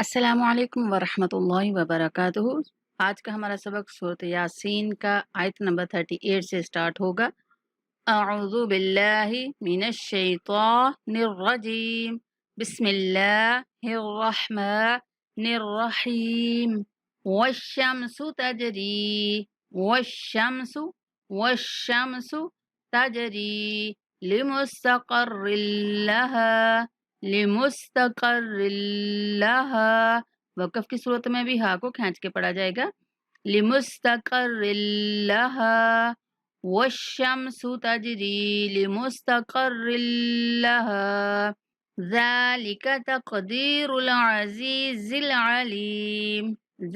السلام علیکم ورحمۃ اللہ وبرکاتہ۔ آج کا ہمارا سبق سورۃ یاسین کا آیت نمبر 38 سے سٹارٹ ہوگا۔ اعوذ باللہ من الشیطان الرجیم، بسم اللہ الرحمن الرحیم۔ والشمس تجری والشمس والشمس تجری لمستقر لها لمستقر لها۔ وقف کی صورت میں بھی ہا کو کھینچ کے پڑھا جائے گا، لمستقر لها والشمس تجری لمستقر لها ذلك تقدیر العزیز العلیم۔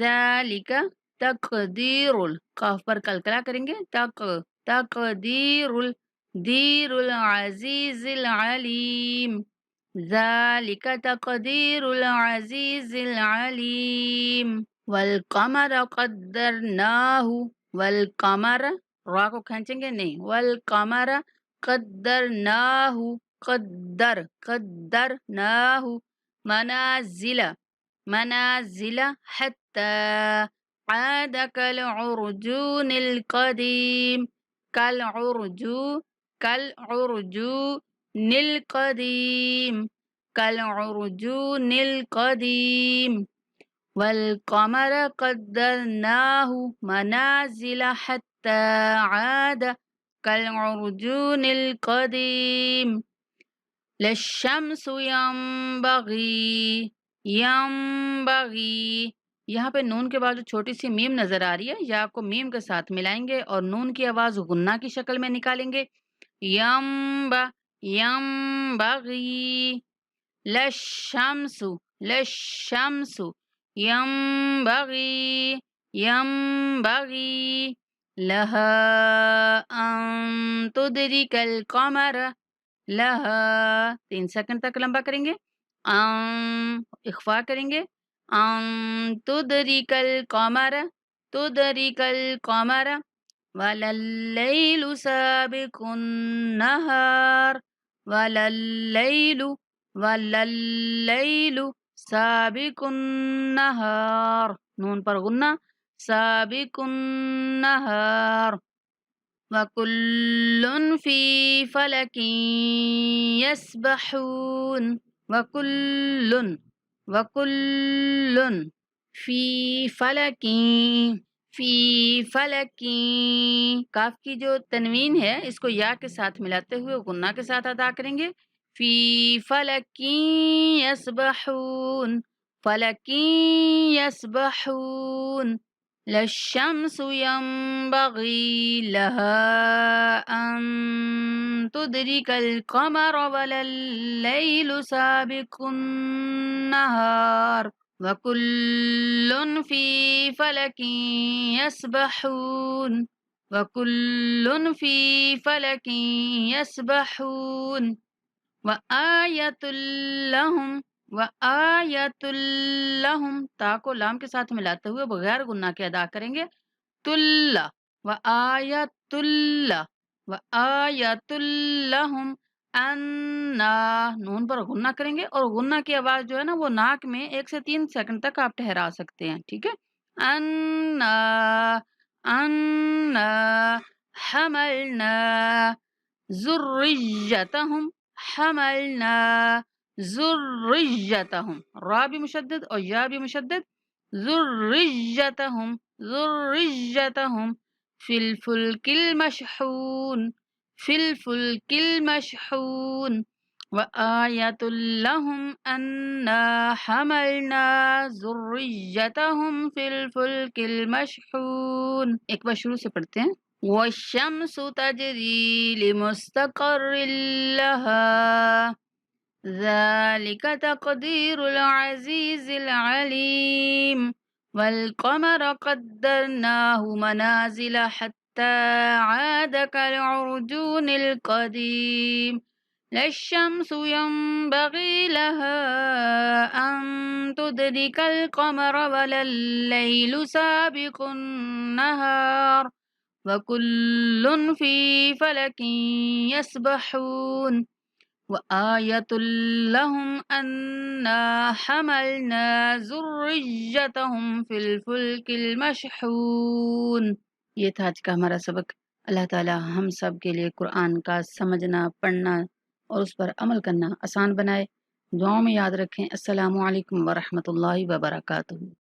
ذلك تقدیر قاف پر کلکلا کریں گے، تقدیر دیر العزیز العلیم، ذالک تقدیر العزیز العلیم۔ والقمر قدرناہ، والقمر را کو کھینچیں گے نہیں، والقمر قدرناہ، قدرناہ منازل منازل حتی عاد کالعرجون القدیم، كالعرجون القديم كالعرجون القديم۔ والقمر قدرناه منازل حتى عاد كالعرجون القديم۔ لا الشمس ينبغي، یہاں پہ نون کے بعد جو چھوٹی سی میم نظر آ رہی ہے، یا آپ کو میم کے ساتھ ملائیں گے اور نون کی آواز غنہ کی شکل میں نکالیں گے۔ ينبغي لا الشمس ينبغي لها أن تدرك القمر، لها 3 سیکنڈ تک لمبا کریں گے، اخفا کریں گے، ان تدرک القمر ولللیل سابق النہار، ولللیل سابق النہار، نون پر غنہ، سابق النہار۔ وَكُلٌّ فِي فَلَكٍ يَسْبَحُونَ، وَكُلٌّ فِي فَلَكٍ، فی فلک، کاف کی جو تنوین ہے اس کو یا کے ساتھ ملاتے ہوئے غنہ کے ساتھ ادا کریں گے۔ فی فلک یسبحون، فلک یسبحون۔ لا الشمس ينبغي لها أن تدرك القمر ولا الليل سابق النهار وكل في فلك يسبحون، وكل في فلك يسبحون۔ وآية لهم، وآیت لہم، تا کو لام کے ساتھ ملاتے ہوئے بغیر گناہ کے ادا کریں گے، تل، وآیت اللہ، وآیت لہم انا، نون پر غنہ کریں گے اور غنہ کی آواز جو ہے نا وہ ناک میں 1 سے 3 سیکنڈ تک آپ ٹھہرا سکتے ہیں، ٹھیک ہے۔ انا حملنا ذریتہم، حملنا ذریتہم، را بھی مشدد اور یا بھی مشدد، ذریتہم، ذریتہم فی الفلک المشحون، فی الفلک المشحون۔ وآیۃ لہم انا حملنا ذریتہم فی الفلک المشحون۔ ایک بار شروع سے پڑھتے ہیں۔ والشمس تجری لمستقر لها ذلك تقدير العزيز العليم۔ والقمر قدرناه منازل حتى عاد كالعرجون القديم۔ لا الشمس ينبغي لها أن تدرك القمر ولا الليل سابق النهار وكل في فلك يسبحون۔ وآية لهم أنا حملنا ذريتهم في الفلك المشحون۔ یہ تھا آج کا ہمارا سبق۔ اللہ تعالی ہم سب کے لیے قرآن کا سمجھنا، پڑھنا اور اس پر عمل کرنا آسان بنائے۔ دعاؤں میں یاد رکھیں۔ السلام علیکم ورحمۃ اللہ وبرکاتہ۔